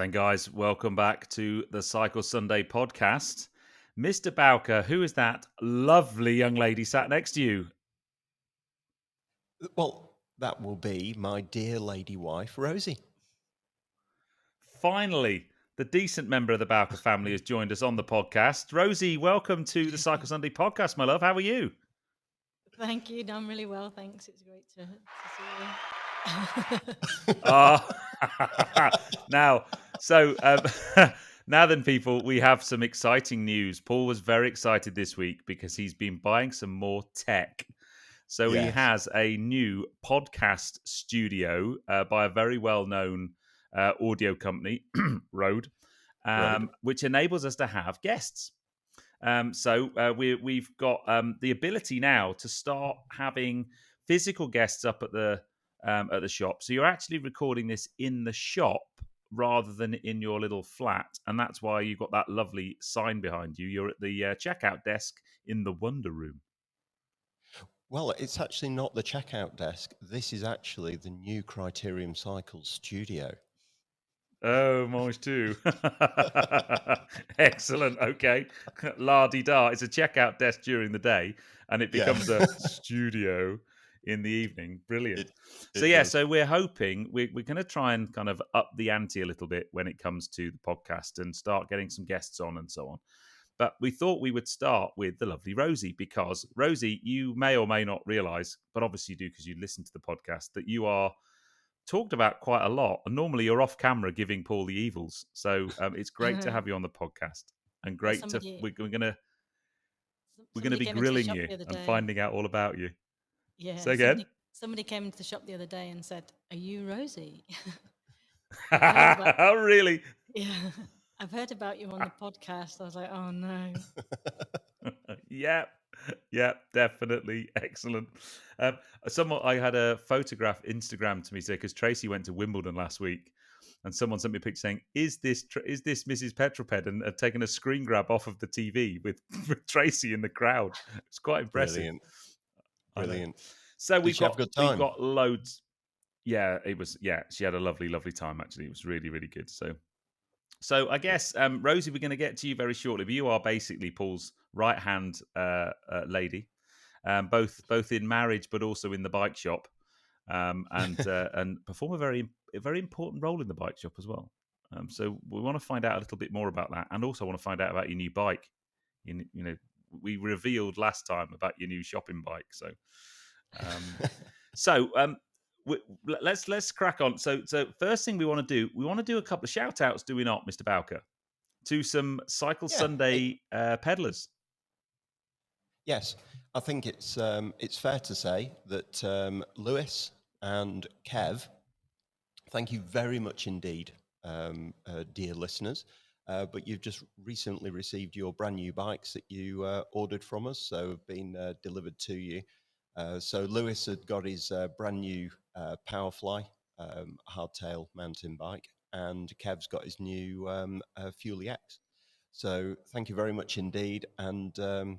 then, guys, welcome back to the Cycle Sunday podcast. Mr. Bowker, who is that lovely young lady sat next to you? Well, that will be my dear lady wife, Rosie. Finally, the decent member of the Bowker family has joined us on the podcast. Rosie, welcome to the Cycle Sunday podcast, my love. How are you? Thank you. Done really well. Thanks. It's great to see you. Now, so now then, people, we have some exciting news. Paul was very excited this week because he's been buying some more tech. So he Yes. has a new podcast studio by a very well-known audio company, Rode, which enables us to have guests. We've got the ability now to start having physical guests up at the shop. So you're actually recording this in the shop rather than in your little flat, and that's why you've got that lovely sign behind you. You're at the checkout desk in the Wonder Room. Well, it's actually not the checkout desk. This is actually the new Criterium Cycles studio. Oh, mine too. Excellent. Okay. La-di-da. It's a checkout desk during the day, and it becomes a studio in the evening. Brilliant. So we're hoping we're going to try and kind of up the ante a little bit when it comes to the podcast and start getting some guests on and so on. But we thought we would start with the lovely Rosie, because Rosie, you may or may not realise, but obviously you do because you listen to the podcast, that you are talked about quite a lot, and normally you're off camera giving Paul the evils. So it's great to have you on the podcast, and great we're gonna be grilling you and finding out all about you. Yeah. Say again. Somebody came into the shop the other day and said, "Are you Rosie?" Oh, really? Yeah. I've heard about you on the podcast. I was like, "Oh no." Yeah, definitely. Excellent. I had a photograph Instagram to me say, because Tracy went to Wimbledon last week, and someone sent me a picture saying, "Is this Mrs. Petroped?" and had taken a screen grab off of the TV with Tracy in the crowd. It's quite impressive. Brilliant. So Did she have a good time? We've got loads. Yeah, it was. Yeah, she had a lovely time. Actually, it was really, really good. So I guess, Rosie, we're going to get to you very shortly. But you are basically Paul's right-hand lady, both in marriage but also in the bike shop, and perform a very important role in the bike shop as well. So we want to find out a little bit more about that, and also want to find out about your new bike. You know, we revealed last time about your new shopping bike. Let's crack on. So first thing we want to do a couple of shout outs, do we not, Mr. Bowker, to some Cycle Sunday peddlers? Yes, I think it's fair to say that Lewis and Kev, thank you very much indeed, dear listeners. But you've just recently received your brand new bikes that you ordered from us, so have been delivered to you. So Lewis had got his brand new Powerfly hardtail mountain bike, and Kev's got his new Fuelie X. So thank you very much indeed, and I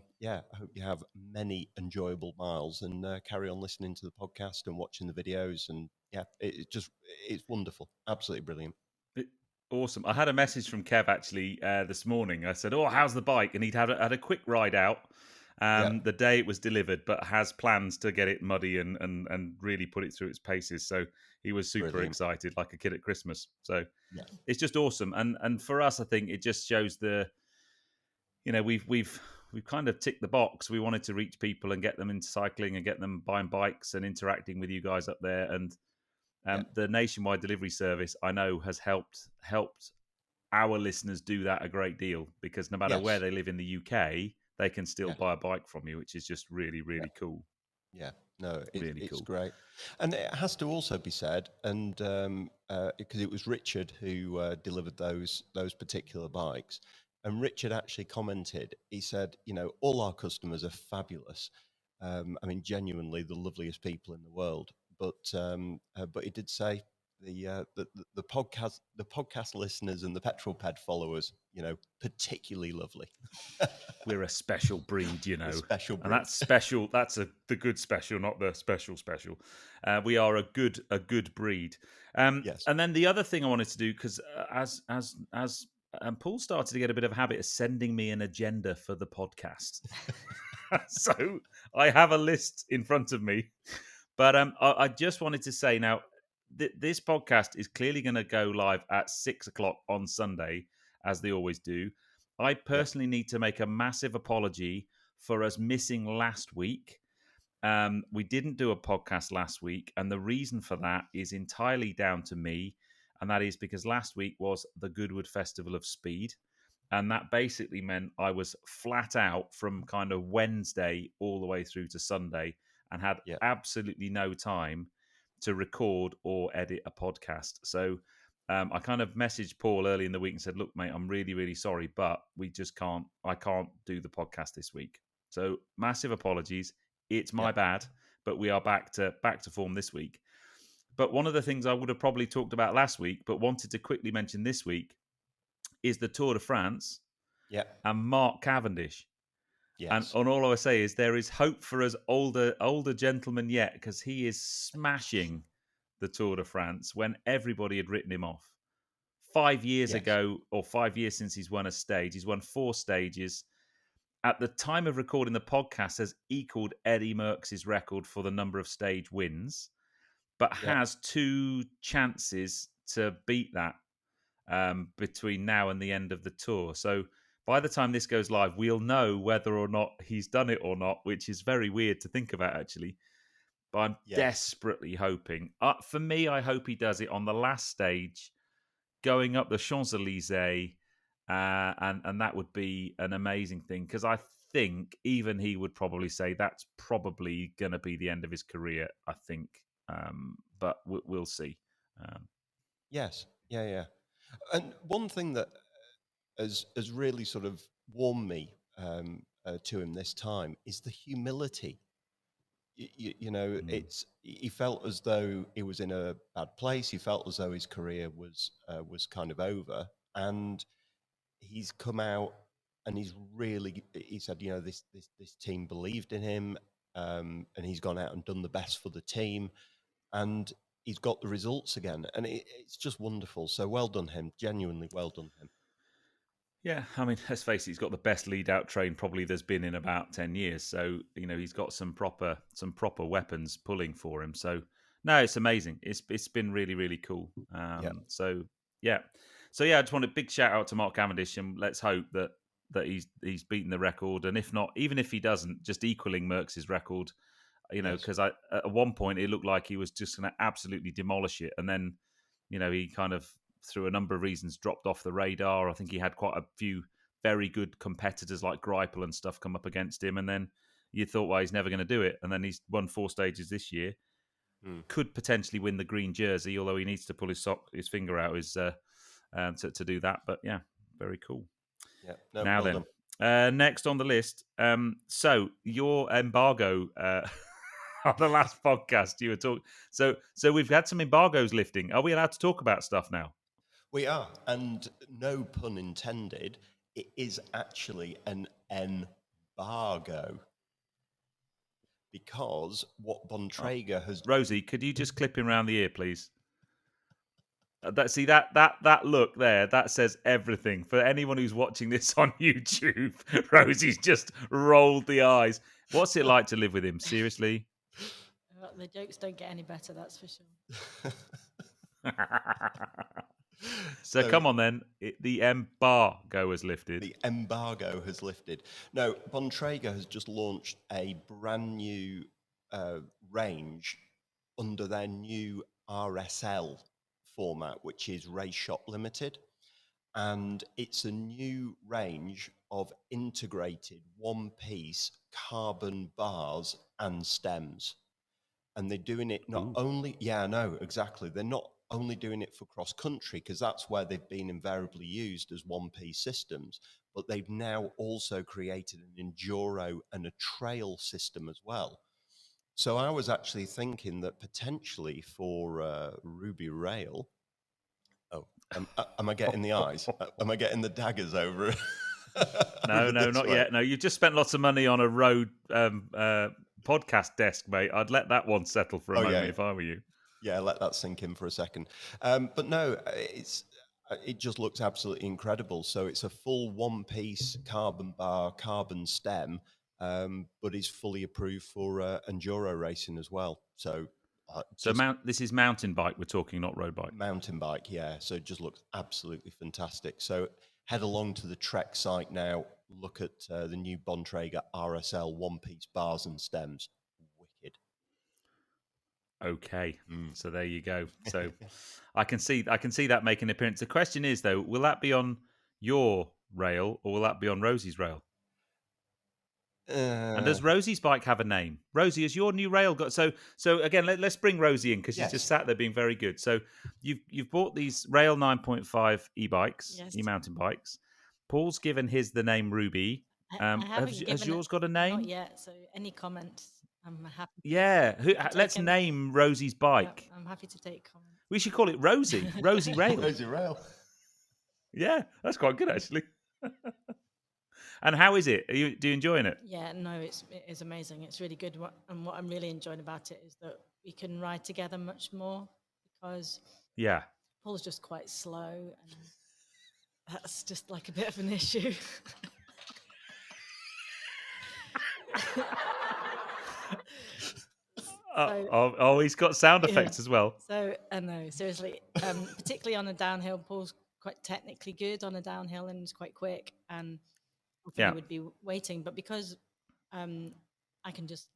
hope you have many enjoyable miles, and carry on listening to the podcast and watching the videos, and it's wonderful, absolutely brilliant. Awesome. I had a message from Kev actually this morning. I said, "Oh, how's the bike?" And he'd had a quick ride out the day it was delivered, but has plans to get it muddy and really put it through its paces. So he was super excited, like a kid at Christmas. So it's just awesome. And for us, I think it just shows we've kind of ticked the box. We wanted to reach people and get them into cycling and get them buying bikes and interacting with you guys up there. And the nationwide delivery service, I know, has helped our listeners do that a great deal, because no matter where they live in the UK, they can still buy a bike from you, which is just really, really cool. Yeah, no, it's cool. Great. And it has to also be said, and because it was Richard who delivered those particular bikes, and Richard actually commented, he said, all our customers are fabulous. I mean, genuinely the loveliest people in the world. But he did say, the podcast listeners and the petrol ped followers, particularly lovely. We're a special breed, A special breed. and that's special. That's the good special, not the special special. We are a good breed. Yes. And then the other thing I wanted to do, because as Paul started to get a bit of a habit of sending me an agenda for the podcast, so I have a list in front of me. But I just wanted to say now, this podcast is clearly going to go live at 6:00 on Sunday, as they always do. I personally need to make a massive apology for us missing last week. We didn't do a podcast last week, and the reason for that is entirely down to me, and that is because last week was the Goodwood Festival of Speed, and that basically meant I was flat out from kind of Wednesday all the way through to Sunday and had absolutely no time to record or edit a podcast. So I kind of messaged Paul early in the week and said, look, mate, I'm really, really sorry, but I can't do the podcast this week. So massive apologies. It's my bad, but we are back to form this week. But one of the things I would have probably talked about last week, but wanted to quickly mention this week, is the Tour de France and Mark Cavendish. Yes. And all I would say is there is hope for us older gentlemen yet, because he is smashing the Tour de France when everybody had written him off. 5 years ago, or 5 years since he's won a stage, he's won 4 stages. At the time of recording the podcast, has equaled Eddie Merckx's record for the number of stage wins, but has 2 chances to beat that between now and the end of the tour. So by the time this goes live, we'll know whether or not he's done it or not, which is very weird to think about, actually. But I'm desperately hoping. For me, I hope he does it on the last stage, going up the Champs-Élysées, and that would be an amazing thing, because I think even he would probably say that's probably going to be the end of his career, I think. But we'll see. Yes. Yeah. And one thing that has really sort of warmed me to him this time is the humility. He felt as though he was in a bad place. He felt as though his career was kind of over, and he's come out and he said, this team believed in him, and he's gone out and done the best for the team, and he's got the results again, and it's just wonderful. So well done him, genuinely well done him. Yeah, I mean, let's face it, he's got the best lead-out train probably there's been in about 10 years. So, he's got some proper weapons pulling for him. So, no, it's amazing. It's been really, really cool. So, I just want a big shout out to Mark Cavendish, and let's hope that he's beaten the record. And if not, even if he doesn't, just equaling Merckx's record, because at one point it looked like he was just going to absolutely demolish it. And then, he kind of, through a number of reasons, dropped off the radar. I think he had quite a few very good competitors like Greipel and stuff come up against him, and then you thought, well, he's never going to do it. And then he's won 4 stages this year. Could potentially win the green jersey, although he needs to pull his finger out to do that. But yeah, very cool. Yeah. Now well then, next on the list. So your embargo. On the last podcast, you were talking. So we've had some embargoes lifting. Are we allowed to talk about stuff now? We are, and no pun intended, it is actually an embargo. Because what Bontrager has... Rosie, could you just clip him around the ear, please? That look there, that says everything. For anyone who's watching this on YouTube, Rosie's just rolled the eyes. What's it like to live with him? Seriously? The jokes don't get any better, that's for sure. So come on then, the embargo has lifted. The embargo has lifted. No, Bontrager has just launched a brand new range under their new RSL format, which is Race Shop Limited. And it's a new range of integrated one-piece carbon bars and stems. And they're doing it not only... Yeah, no, exactly. They're not only doing it for cross-country, because that's where they've been invariably used as one-piece systems, but they've now also created an enduro and a trail system as well. So I was actually thinking that potentially for Ruby Rail. Oh, am I getting the eyes? Am I getting the daggers over? No, not yet. No, you just spent lots of money on a road podcast desk, mate. I'd let that one settle for a moment if I were you. Yeah, let that sink in for a second. But no, it just looks absolutely incredible. So it's a full one-piece carbon bar, carbon stem, but is fully approved for enduro racing as well. So, this is mountain bike we're talking, not road bike. Mountain bike, yeah. So it just looks absolutely fantastic. So head along to the Trek site now. Look at the new Bontrager RSL one-piece bars and stems. Wicked. Okay, so there you go. So I can see that making an appearance. The question is though, will that be on your rail or will that be on Rosie's rail? And does Rosie's bike have a name? Rosie, has your new rail got so again? Let's bring Rosie in because she's just sat there being very good. So you've bought these Rail 9.5 e-bikes, e-mountain bikes. Paul's given his the name Ruby. Has yours got a name? Not yet. So any comments? I'm happy. Yeah, let's name Rosie's bike. Yeah, I'm happy to take comments. We should call it Rosie. Rosie Rail. Rosie Rail. Yeah, that's quite good actually. And how is it? Do you enjoying it? Yeah, no, it is amazing. It's really good. And what I'm really enjoying about it is that we can ride together much more because Paul's just quite slow, and that's just like a bit of an issue. He's got sound effects as well. So, no, seriously, particularly on a downhill, Paul's quite technically good on a downhill and he's quite quick, and he would be waiting. But because I can just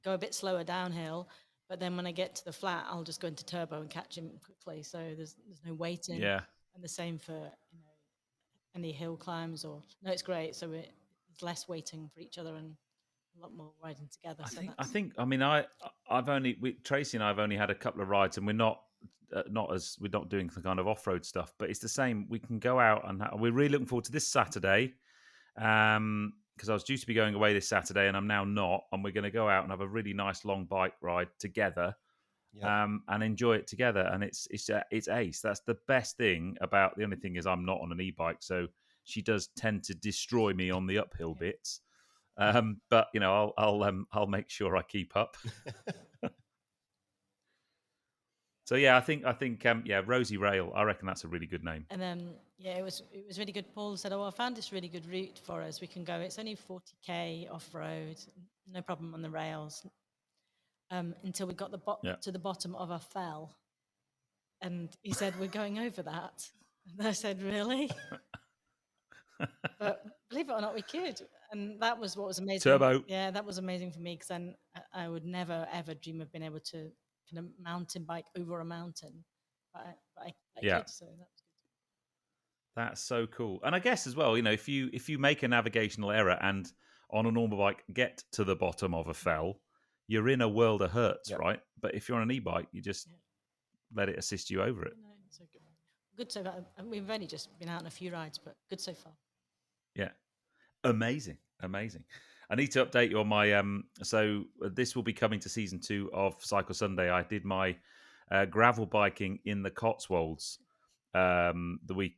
go a bit slower downhill, but then when I get to the flat, I'll just go into turbo and catch him quickly. So there's no waiting. Yeah. And the same for any hill climbs it's great. So it's less waiting for each other and a lot more riding together. Tracy and I have only had a couple of rides, and we're not doing the kind of off-road stuff, but it's the same. We can go out and we're really looking forward to this Saturday, because I was due to be going away this Saturday and I'm now not, and we're going to go out and have a really nice long bike ride together. And enjoy it together, and it's ace. That's the best thing about. The only thing is I'm not on an e-bike, so she does tend to destroy me on the uphill bits. But I'll make sure I keep up. So I think Rosie Rail. I reckon that's a really good name. And then it was really good. Paul said, "Oh, I found this really good route for us. We can go. It's only 40k off road, no problem on the rails." Until we got to the bottom of a fell, and he said, "We're going over that." And I said, "Really?" But believe it or not, we could, and that was what was amazing. Turbo. Yeah, that was amazing for me because then I would never ever dream of being able to kind of mountain bike over a mountain, but I could, so that was good. That's so cool, and I guess as well, if you make a navigational error and on a normal bike get to the bottom of a fell, you're in a world of hurts, right? But if you're on an e-bike, you just let it assist you over it. No, so good. Good so far. We've only just been out on a few rides, but good so far. Yeah, amazing. I need to update you on my. So this will be coming to season 2 of Cycle Sunday. I did my gravel biking in the Cotswolds the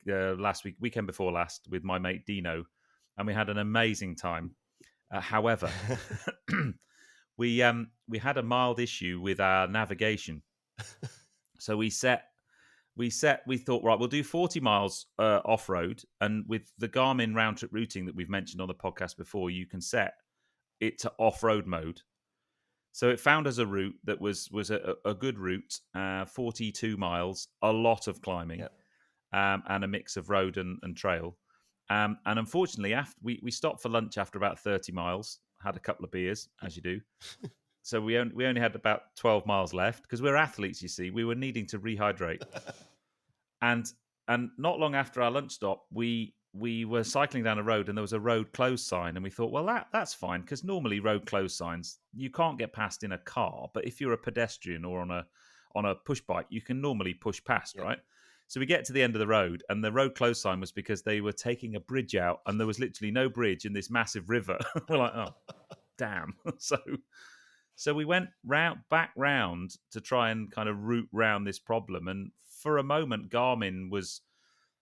weekend before last with my mate Dino, and we had an amazing time. However. We had a mild issue with our navigation, so we thought, right, we'll do 40 miles off road, and with the Garmin round trip routing that we've mentioned on the podcast before, you can set it to off road mode. So it found us a route that was a good route, 42 miles, a lot of climbing, and a mix of road and trail. And unfortunately, after we stopped for lunch after about 30 miles. Had a couple of beers, as you do. So we only had about 12 miles left because we're athletes, you see. We were needing to rehydrate. and not long after our lunch stop, we were cycling down a road and there was a road closed sign. And we thought, well, that's fine because normally road closed signs, you can't get past in a car. But if you're a pedestrian or on a push bike, you can normally push past, right? So we get to the end of the road, and the road closed sign was because they were taking a bridge out, and there was literally no bridge in this massive river. We're like, oh, damn. So we went back round to try and kind of route round this problem. And for a moment, Garmin was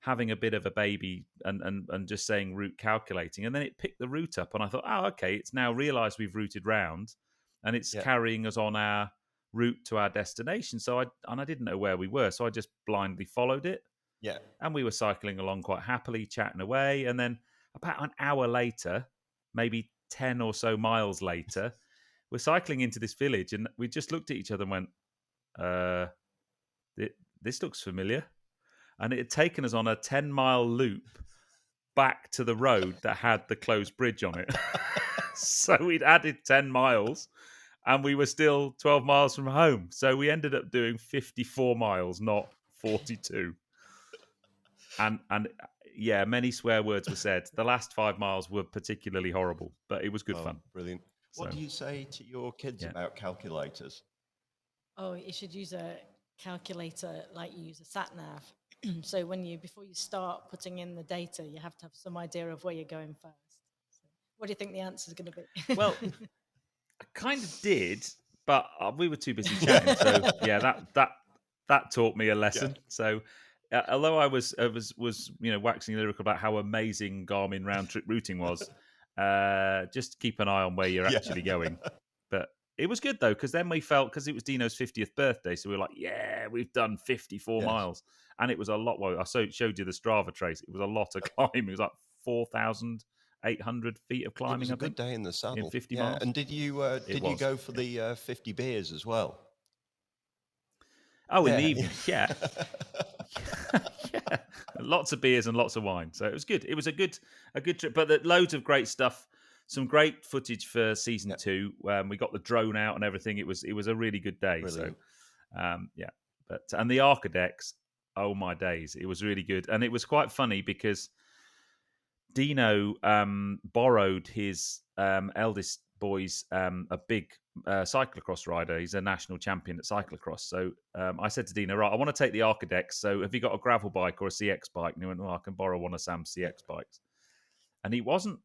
having a bit of a baby and just saying route calculating. And then it picked the route up. And I thought, oh, okay, it's now realised we've routed round and it's carrying us on our route to our destination. So I didn't know where we were. So I just blindly followed it. Yeah. And we were cycling along quite happily, chatting away. And then about an hour later, maybe 10 or so miles later, we're cycling into this village and we just looked at each other and went, this looks familiar. And it had taken us on a 10-mile loop back to the road that had the closed bridge on it. So we'd added 10 miles and we were still 12 miles from home. So we ended up doing 54 miles, not 42. And yeah, many swear words were said. The last 5 miles were particularly horrible, but it was good fun. Brilliant. What do you say to your kids about calculators? Oh, you should use a calculator like you use a sat nav. So before you start putting in the data, you have to have some idea of where you're going first. So what do you think the answer is going to be? Well, I kind of did, but we were too busy chatting. So yeah, that taught me a lesson. Yeah. So although I was waxing lyrical about how amazing Garmin round trip routing was, just keep an eye on where you're actually going. But it was good though, because then we felt, because it was Dino's 50th birthday, so we were like, yeah, we've done 54 miles, and it was a lot. Well, I showed you the Strava trace. It was a lot of climbing. It was like 4,800 feet of climbing. It was a good day in the saddle. In 50 miles. And did you go for the 50 beers as well? Oh, in the evening, yeah. Yeah, lots of beers and lots of wine. So it was good. It was a good trip, but loads of great stuff. Some great footage for season 2. We got the drone out and everything. It was a really good day. Brilliant. So and the Arcadex, oh my days, it was really good. And it was quite funny because Dino borrowed his eldest boy's a big cyclocross rider. He's a national champion at cyclocross. So I said to Dino, right, I want to take the Arcadex. So have you got a gravel bike or a CX bike? And he went, well, I can borrow one of Sam's CX bikes. And he wasn't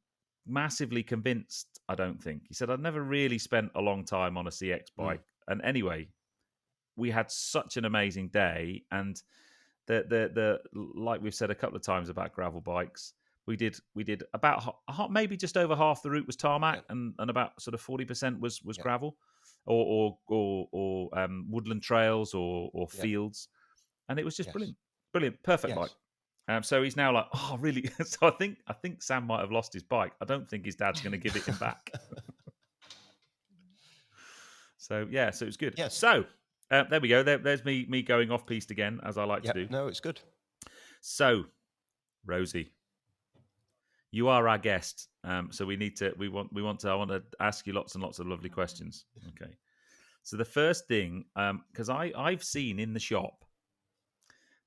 massively convinced, I don't think. He said, I'd never really spent a long time on a CX bike. And anyway, we had such an amazing day. And the like we've said a couple of times about gravel bikes, we did about maybe just over half the route was tarmac, and about sort of 40% was gravel or woodland trails or fields, and it was just brilliant, perfect bike. So he's now like, oh, really? So I think Sam might have lost his bike. I don't think his dad's going to give it him back. So yeah, so it was good. Yes. So there we go. There's me going off piste again, as I like to do. No, it's good. So, Rosie, you are our guest. So I want to ask you lots and lots of lovely questions. Okay. So the first thing, because I've seen in the shop,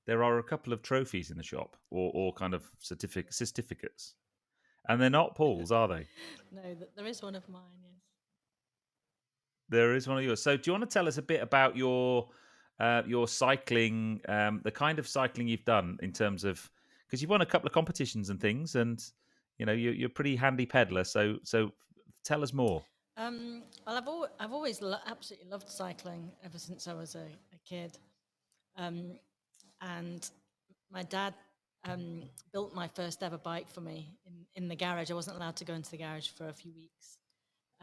there are a couple of trophies in the shop, or kind of certificates, and they're not Paul's, are they? No, there is one of mine. Yes, there is one of yours. So, do you want to tell us a bit about your cycling, the kind of cycling you've done in terms of, because you've won a couple of competitions and things, and you're a pretty handy peddler. So tell us more. Well, I've always absolutely loved cycling ever since I was a kid. And my dad built my first ever bike for me in the garage. I wasn't allowed to go into the garage for a few weeks.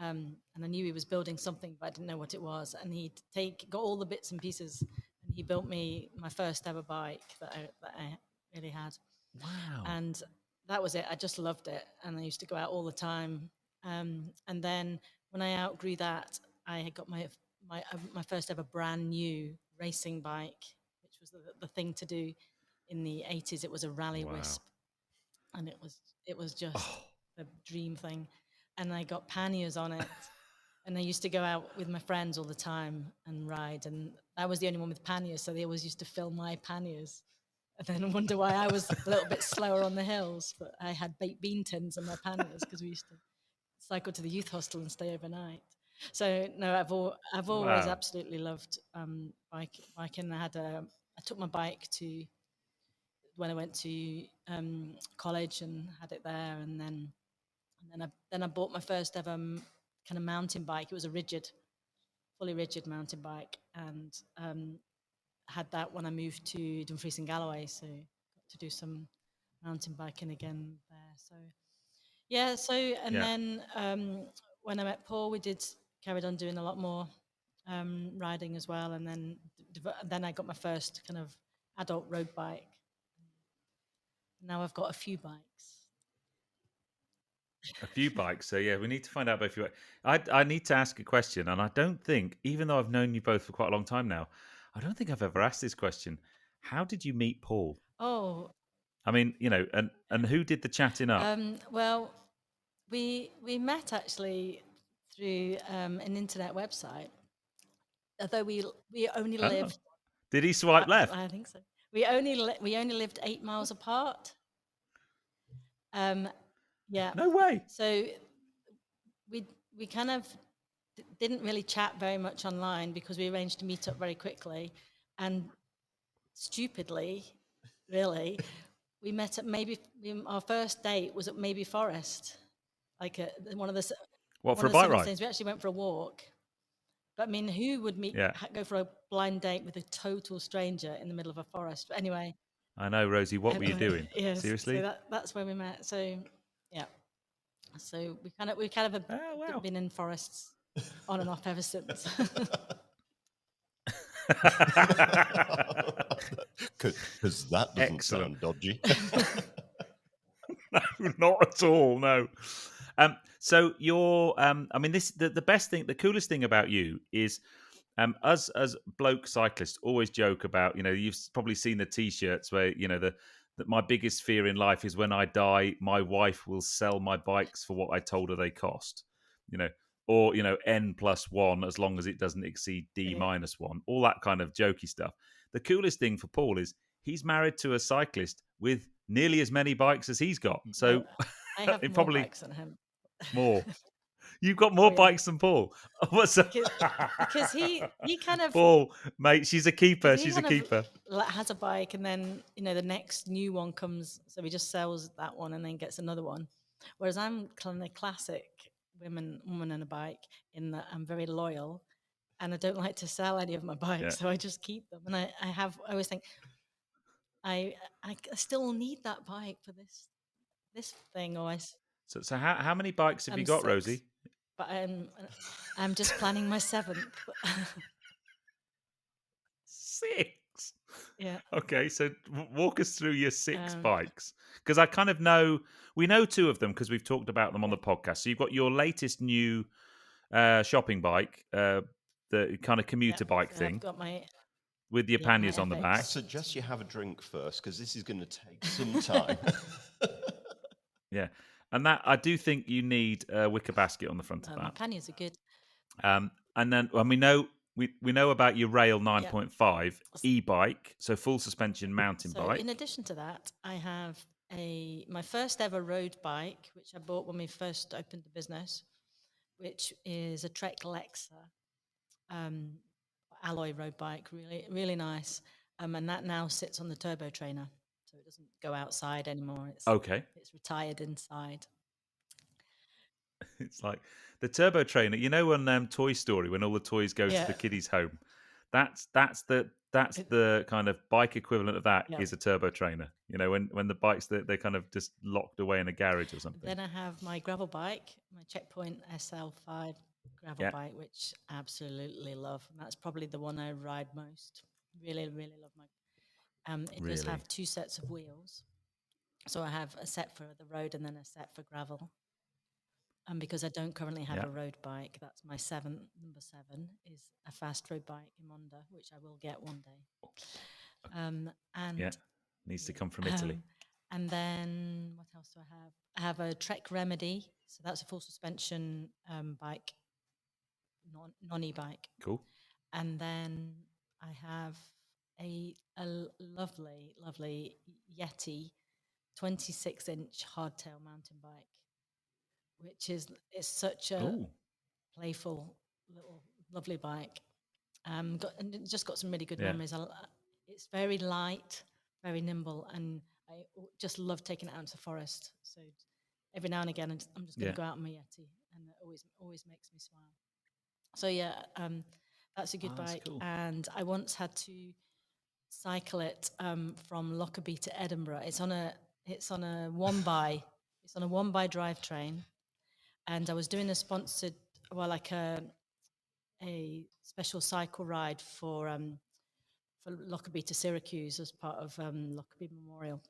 And I knew he was building something, but I didn't know what it was. And he'd got all the bits and pieces, and he built me my first ever bike that I really had. Wow. And that was it. I just loved it. And I used to go out all the time. And then when I outgrew that, I had got my first ever brand new racing bike, which was the thing to do in the 80s. It was a Rally Wisp, and it was just the dream thing. And I got panniers on it, and I used to go out with my friends all the time and ride. And I was the only one with panniers, so they always used to fill my panniers, and then wonder why I was a little bit slower on the hills. But I had baked bean tins in my panniers because we used to cycle to the youth hostel and stay overnight. So no, I've always absolutely loved biking. I took my bike to when I went to college and had it there, and then I bought my first ever kind of mountain bike. It was a rigid, fully rigid mountain bike, and had that when I moved to Dumfries and Galloway. So got to do some mountain biking again there. So yeah. So and then when I met Paul, we carried on doing a lot more riding as well, and then I got my first kind of adult road bike. Now I've got a few bikes. A few bikes. So yeah, we need to find out about a few. I need to ask a question, and I don't think, even though I've known you both for quite a long time now, I don't think I've ever asked this question. How did you meet Paul? Oh, I mean, and who did the chatting up? Well, we met actually through an internet website. Although we only lived. Did he swipe left? I think so. We only lived 8 miles apart. Yeah. No way. So we kind of didn't really chat very much online because we arranged to meet up very quickly, and stupidly, really, we met at our first date was at Maybe Forest, like one of the for a bike ride? We actually went for a walk. But I mean, who would go for a blind date with a total stranger in the middle of a forest? But anyway, I know, Rosie. What were you doing? Yes, Seriously? So that's where we met. So yeah, so we kind of been in forests on and off ever since. Because that doesn't sound dodgy. No, not at all. No. So you're. I mean, the best thing, the coolest thing about you is, us as bloke cyclists always joke about. You've probably seen the T-shirts where that my biggest fear in life is when I die, my wife will sell my bikes for what I told her they cost. Or N+1 as long as it doesn't exceed D-1. All that kind of jokey stuff. The coolest thing for Paul is he's married to a cyclist with nearly as many bikes as he's got. So I have more probably bikes than him. More. You've got more bikes than Paul. What's up? Because he kind of Paul, mate, she's a keeper. She's a keeper. Has a bike, and then the next new one comes, so he just sells that one and then gets another one. Whereas I'm kind of classic woman and a bike in that I'm very loyal, and I don't like to sell any of my bikes, so I just keep them. And I always think I still need that bike for this thing, or I. So how many bikes have you got, 6, Rosie? But I'm just planning my 7th. 6. Yeah. Okay, so walk us through your 6 bikes, because I kind of know we know 2 of them because we've talked about them on the podcast. So you've got your latest new shopping bike, the kind of commuter bike thing. I've got my with the panniers on the back. I suggest you have a drink first because this is going to take some time. Yeah. And that I do think you need a wicker basket on the front of that. My panniers are good. And then when we know about your Rail 9.5 e-bike, so full suspension mountain bike. In addition to that, I have my first ever road bike, which I bought when we first opened the business, which is a Trek Lexa alloy road bike, really, really nice. And that now sits on the turbo trainer, so it doesn't go outside anymore. It's retired inside. It's like the turbo trainer. You know, on Toy Story, when all the toys go to the kiddies' home, that's the kind of bike equivalent of that is a turbo trainer. You know, when the bikes they're kind of just locked away in a garage or something. Then I have my gravel bike, my Checkpoint SL5 gravel bike, which I absolutely love. And that's probably the one I ride most. Really, really love my. It does have 2 sets of wheels, so I have a set for the road and then a set for gravel. And because I don't currently have a road bike, that's my number 7 is a fast road bike in Monda, which I will get one day. And needs to come from Italy. And then what else do I have? I have a Trek Remedy, so that's a full suspension bike, non e-bike. Cool. And then I have a lovely, lovely Yeti 26-inch hardtail mountain bike, which is such a playful, little, lovely bike. And it just got some really good memories. It's very light, very nimble, and I just love taking it out into the forest. So every now and again, I'm just going to go out on my Yeti, and it always makes me smile. So That's a good bike. Cool. And I once had to cycle it from Lockerbie to Edinburgh. It's on a one by drivetrain, and I was doing a sponsored, like a special cycle ride for Lockerbie to Syracuse as part of Lockerbie Memorial,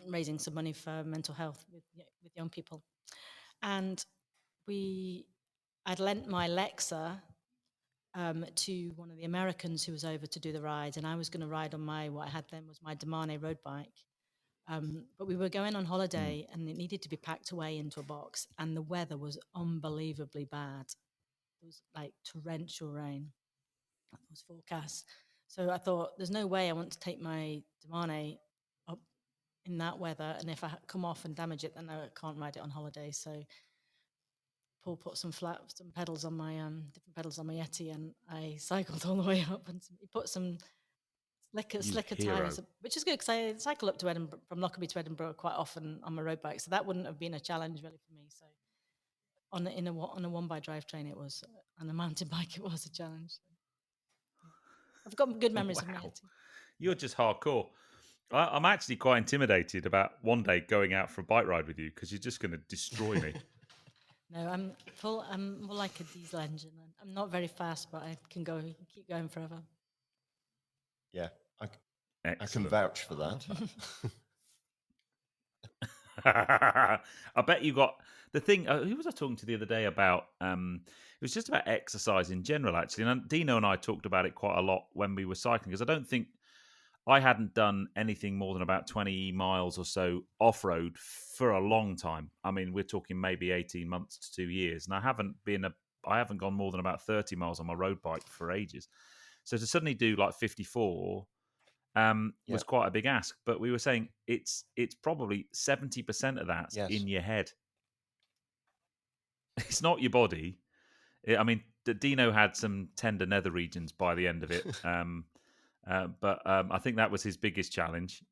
raising some money for mental health with young people. And I'd lent my Lexa to one of the Americans who was over to do the ride, and I was going to ride on what I had then was my Damane road bike. But we were going on holiday, and it needed to be packed away into a box, and the weather was unbelievably bad. It was like torrential rain. It was forecast. So I thought, there's no way I want to take my Damane up in that weather, and if I come off and damage it, then I can't ride it on holiday. So Paul put some pedals on my different pedals on my Yeti, and I cycled all the way up, and he put some slicker tires, which is good because I cycle up to Edinburgh, from Lockerbie to Edinburgh, quite often on my road bike, so that wouldn't have been a challenge really for me. So on a one by drivetrain it was, on a mountain bike it was a challenge. I've got good memories of my Yeti. You're just hardcore. I'm actually quite intimidated about one day going out for a bike ride with you, because you're just going to destroy me. No, I'm more like a diesel engine. I'm not very fast, but I can keep going forever. Yeah, I can vouch for that. I bet you got the thing. Who was I talking to the other day about? It was just about exercise in general, actually. And Dino and I talked about it quite a lot when we were cycling, because I don't think I hadn't done anything more than about 20 miles or so off-road for a long time. I mean, we're talking maybe 18 months to 2 years. And I haven't gone more than about 30 miles on my road bike for ages. So to suddenly do like 54 was quite a big ask. But we were saying it's probably 70% of that's in your head. It's not your body. I mean, Dino had some tender nether regions by the end of it. But I think that was his biggest challenge.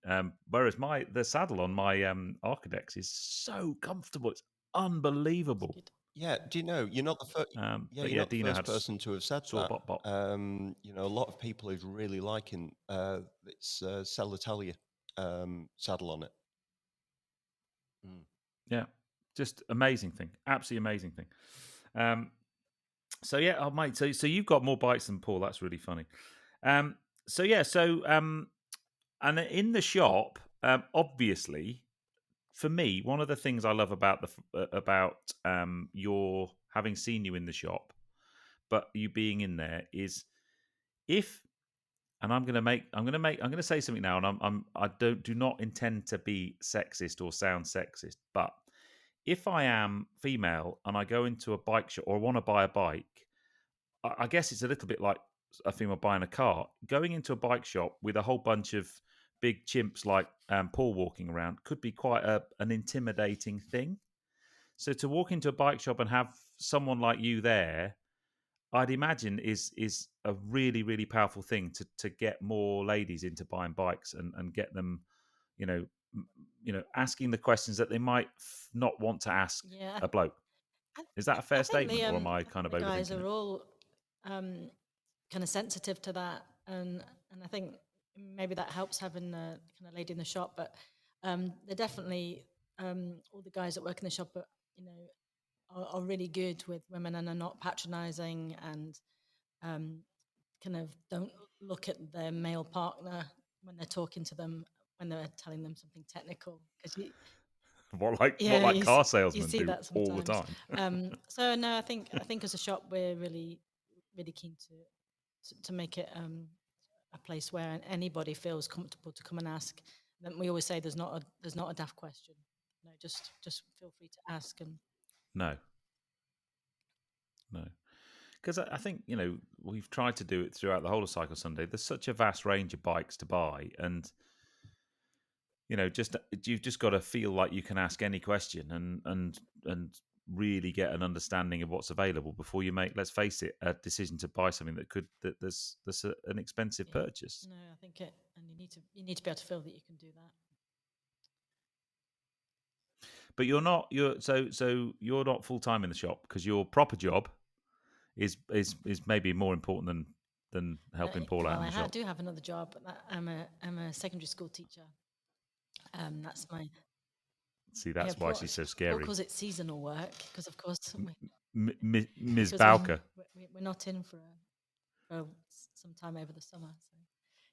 Whereas the saddle on my Arcadex is so comfortable; it's unbelievable. Yeah, do you know you're not the first? You're not the first person to have said that. A lot of people is really liking its Celitalia saddle on it. Yeah, just amazing thing, absolutely amazing thing. So yeah, mate. So you've got more bikes than Paul. That's really funny. And in the shop, obviously, for me, one of the things I love about your having seen you in the shop, but you being in there is and I'm going to say something now, and I do not intend to be sexist or sound sexist, but if I am female and I go into a bike shop or want to buy a bike, I guess it's a little bit like a female buying a car. Going into a bike shop with a whole bunch of big chimps like Paul walking around could be quite an intimidating thing. So to walk into a bike shop and have someone like you there, I'd imagine is a really, really powerful thing to get more ladies into buying bikes and get them, asking the questions that they might not want to ask a bloke. Is that a fair statement, or am I kind of overthinking it? The guys are all kind of sensitive to that, and I think maybe that helps having a kind of lady in the shop. But they're definitely all the guys that work in the shop, are really good with women and are not patronising and kind of don't look at their male partner when they're talking to them, when they're telling them something technical, because what like car salesmen do all the time. So no, I think as a shop we're really, really keen to make it a place where anybody feels comfortable to come and ask. Then we always say there's not a daft question. No, just feel free to ask. And no, because I think we've tried to do it throughout the whole of Cycle Sunday. There's such a vast range of bikes to buy, and you've just got to feel like you can ask any question and really get an understanding of what's available before you make, let's face it, a decision to buy something that's an expensive purchase. No, I think and you need to be able to feel that you can do that. But you're not full time in the shop, because your proper job is maybe more important than helping Paul out in the shop. I do have another job. I'm a secondary school teacher. That's my. See, that's why she's so scary. Paul calls it seasonal work because, of course, Ms. Bowker. We're not in for some time over the summer. So.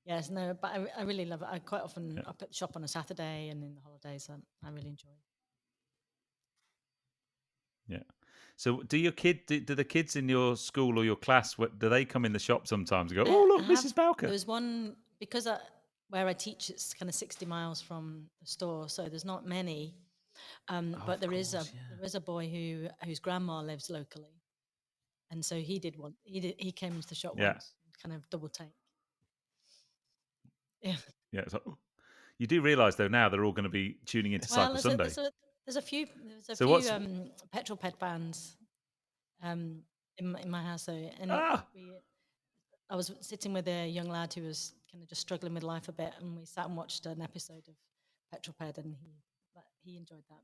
Yes, no, but I really love it. I quite often up at the shop on a Saturday and in the holidays. I really enjoy it. Yeah. So, do the kids in your school or your class, do they come in the shop sometimes and go, "Oh, look, Mrs. Bowker"? There's one because where I teach, it's kind of 60 miles from the store, so there's not many. But there is a boy whose grandma lives locally, and so he came into the shop once, kind of double take. Yeah. Yeah. So, you do realise though now they're all going to be tuning into Cycle Sunday. There's a few petrol ped bands in my house though, and I was sitting with a young lad who was kind of just struggling with life a bit, and we sat and watched an episode of Petrol Ped, and he enjoyed that.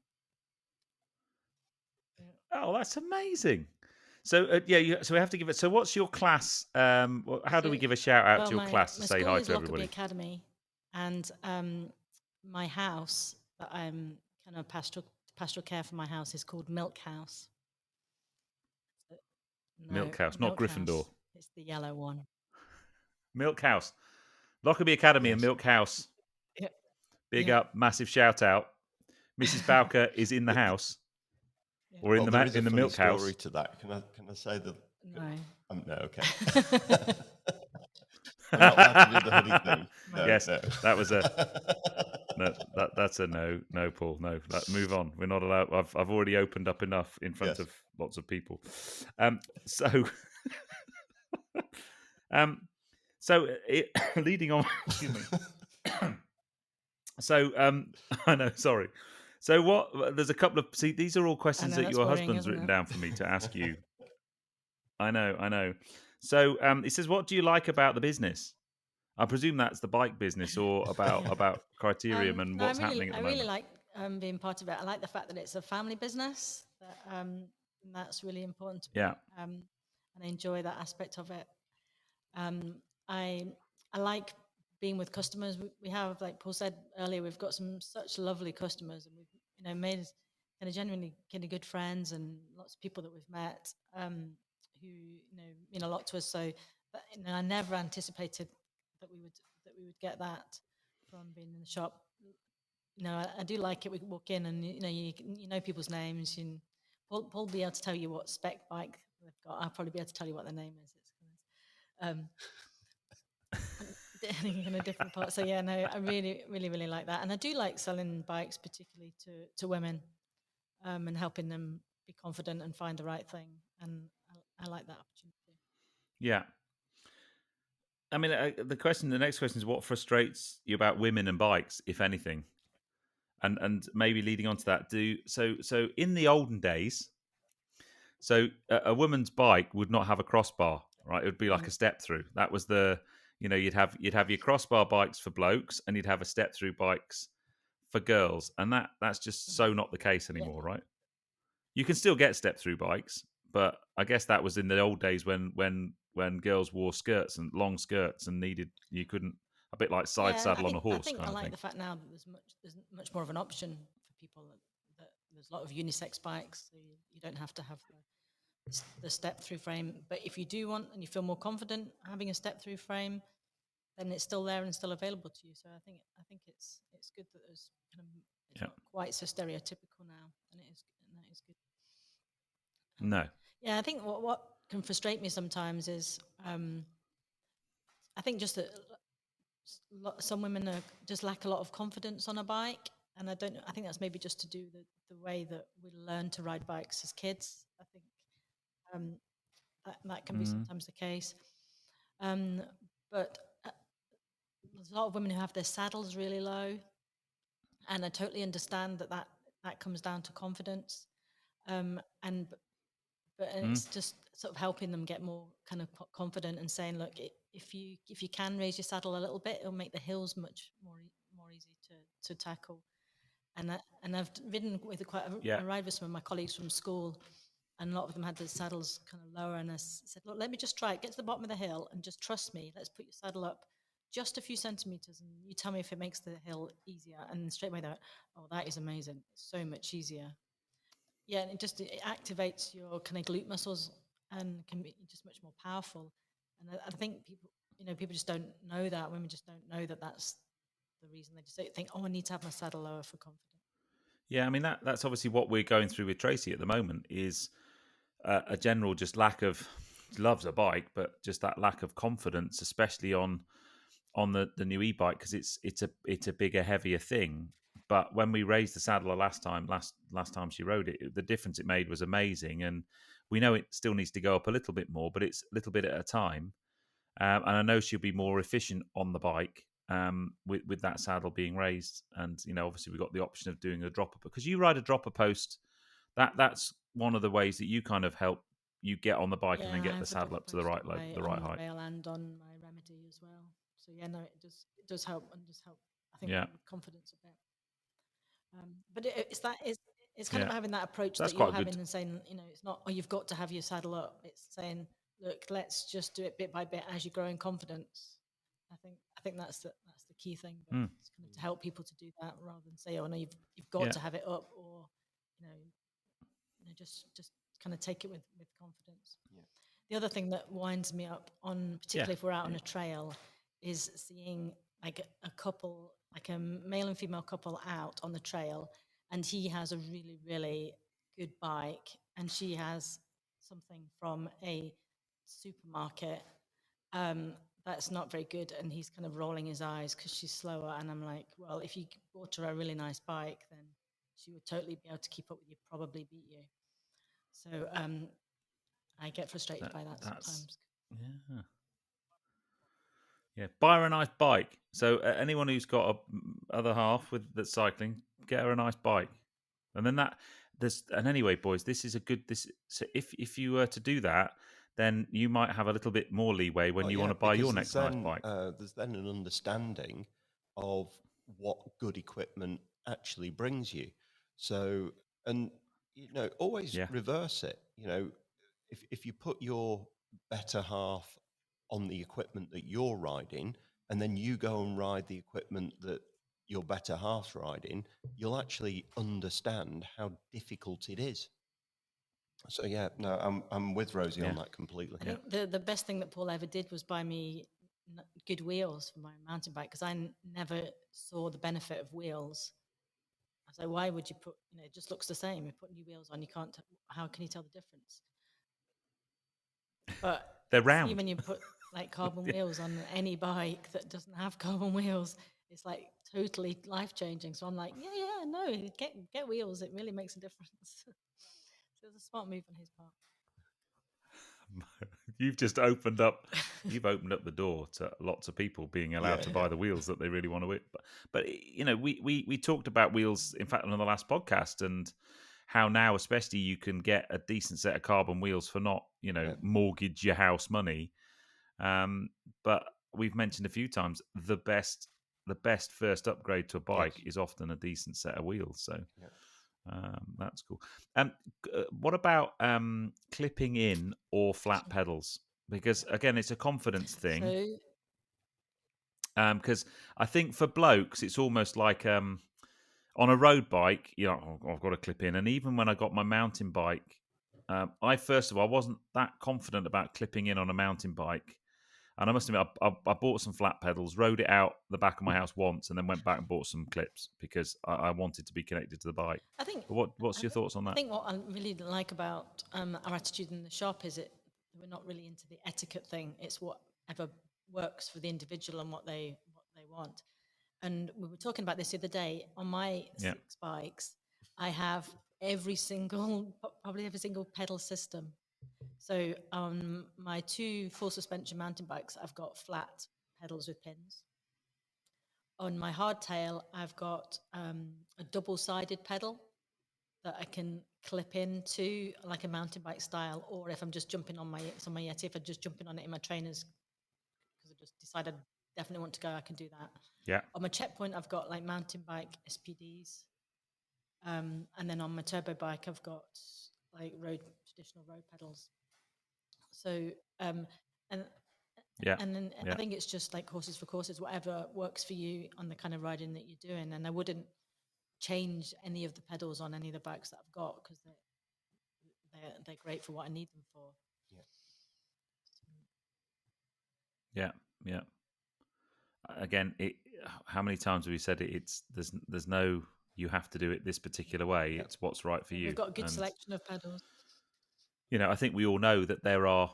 Yeah. Oh, that's amazing! So so we have to give it. So what's your class? How do we give a shout out to your class to say hi to everybody? Academy, and my house that I'm kind of pastoral care for my house is called Milk House. Milk House, not Gryffindor. House. It's the yellow one. Milk House, Lockerbie Academy and Milk House. Yeah. Big up, massive shout out. Mrs. Bowker is in the house, or in the milk house. Story to that. Can I say that? No. No. Okay. We're not allowed to do the hoodie thing. No, yes, no. That was no. That's a no. No, Paul. No. Move on. We're not allowed. I've already opened up enough in front of lots of people. Leading on. Excuse me. I know. Sorry. So there's a couple of. See, these are all questions that your husband's written down for me to ask you. I know. So he says, "What do you like about the business?" I presume that's the bike business, or about Criterium and what's happening at the moment. I really like being part of it. I like the fact that it's a family business. And that's really important to me. And I enjoy that aspect of it. I like being with customers. We have, like Paul said earlier, we've got such lovely customers, and we've made kind of genuinely kind of good friends, and lots of people that we've met who mean a lot to us. So I never anticipated that we would get that from being in the shop. I do like it. We walk in and you know people's names. Paul will be able to tell you what spec bike they've got. I'll probably be able to tell you what their name is. In a different part. So I really, really, really like that, and I do like selling bikes, particularly to women, and helping them be confident and find the right thing. And I like that opportunity. Yeah. I mean, the next question is, what frustrates you about women and bikes, if anything? And maybe leading on to that, so in the olden days, so a woman's bike would not have a crossbar, right? It would be like a step through. That was you'd have your crossbar bikes for blokes, and you'd have a step through bikes for girls, and that's just so not the case anymore, right? You can still get step through bikes, but I guess that was in the old days when girls wore skirts and long skirts and you couldn't, a bit like side saddle on a horse. I like the fact now that there's much more of an option for people. That there's a lot of unisex bikes, so you don't have to have the step through frame. But if you do want and you feel more confident having a step through frame, then it's still there and still available to you. So I think it's good that there's kind of not quite so stereotypical now, and that is good. No. Yeah, I think what can frustrate me sometimes is I think just that some women just lack a lot of confidence on a bike, and I think that's maybe just to do the way that we learn to ride bikes as kids. I think that can be sometimes the case, but there's a lot of women who have their saddles really low, and I totally understand that comes down to confidence, but it's just sort of helping them get more kind of confident and saying, look, if you can raise your saddle a little bit, it'll make the hills much more easy to tackle. And I've ridden with I ride with some of my colleagues from school, and a lot of them had the saddles kind of lower. And I said, look, let me just try it. Get to the bottom of the hill and just trust me. Let's put your saddle up just a few centimeters, and you tell me if it makes the hill easier. And straight away they went, oh, that is amazing. It's so much easier. Yeah, and it activates your kind of glute muscles and can be just much more powerful. And I think people just don't know that. Women just don't know that that's the reason. They just think, oh, I need to have my saddle lower for confidence. Yeah, I mean that's obviously what we're going through with Tracy at the moment is a general just lack of loves a bike, but just that lack of confidence, especially on the new e-bike, because it's a bigger, heavier thing. But when we raised the saddle last time she rode it, the difference it made was amazing. And we know it still needs to go up a little bit more, but it's a little bit at a time. And I know she'll be more efficient on the bike with that saddle being raised. And obviously we've got the option of doing a dropper, because you ride a dropper post. That's one of the ways that you kind of help you get on the bike and then get the saddle up to the right height. On rail and on my Remedy as well. So yeah, no, it does help and just help. I think with confidence a bit. But it's kind of having that approach that you're having and saying, it's not, oh, you've got to have your saddle up. It's saying, look, let's just do it bit by bit as you grow in confidence. I think that's the key thing. But it's kind of to help people to do that rather than say, oh no, you've got to have it up, or just kind of take it with confidence. Yeah. The other thing that winds me up on, particularly if we're out on a trail, is seeing like a couple, like a male and female couple out on the trail, and he has a really, really good bike, and she has something from a supermarket that's not very good, and he's kind of rolling his eyes because she's slower. And I'm like, well, if you bought her a really nice bike, then she would totally be able to keep up with you, probably beat you. So I get frustrated by that sometimes. Yeah, buy her a nice bike. So anyone who's got a other half that's cycling, get her a nice bike. And then anyway, boys, this is a good. So if you were to do that, then you might have a little bit more leeway when you want to buy your next nice bike. There's then an understanding of what good equipment actually brings you. So, and always reverse it. If you put your better half on the equipment that you're riding, and then you go and ride the equipment that your better half's riding, you'll actually understand how difficult it is. So yeah, no, I'm with Rosie on that completely. I think the best thing that Paul ever did was buy me good wheels for my mountain bike, because I never saw the benefit of wheels. I was like, why would you put? It just looks the same. You put new wheels on, you can't. How can you tell the difference? But they're round. See, when you put like carbon wheels on any bike that doesn't have carbon wheels, it's like totally life changing. So I'm like, no, get wheels. It really makes a difference. So it was a smart move on his part. You've just opened up the door to lots of people being allowed to buy the wheels that they really want to whip. But we talked about wheels, in fact, on the last podcast, and how now especially you can get a decent set of carbon wheels for not mortgage your house money. But we've mentioned a few times the best first upgrade to a bike is often a decent set of wheels. So that's cool. What about clipping in or flat pedals? Because again, it's a confidence thing. Because I think for blokes, it's almost like on a road bike, I've got to clip in. And even when I got my mountain bike, I first of all wasn't that confident about clipping in on a mountain bike. And I must admit, I bought some flat pedals, rode it out the back of my house once, and then went back and bought some clips because I wanted to be connected to the bike. I think. What's your thoughts on that? I think what I really like about our attitude in the shop is we're not really into the etiquette thing. It's whatever works for the individual and what they want. And we were talking about this the other day. On my 6 bikes, I have probably every single pedal system. So on my 2 full suspension mountain bikes, I've got flat pedals with pins. On my hardtail, I've got a double-sided pedal that I can clip into like a mountain bike style, or if I'm just jumping on my Yeti, if I'm just jumping on it in my trainers because I just decided I definitely want to go, I can do that. Yeah. On my checkpoint, I've got like mountain bike SPDs. And then on my turbo bike, I've got like road traditional road pedals. So and then I think it's just like horses for courses, whatever works for you on the kind of riding that you're doing. And I wouldn't change any of the pedals on any of the bikes that I've got, because they're great for what I need them for. Yeah. Again, how many times have we said it? It's there's no you have to do it this particular way. It's what's right for you. We've got a good selection of pedals. I think we all know that there are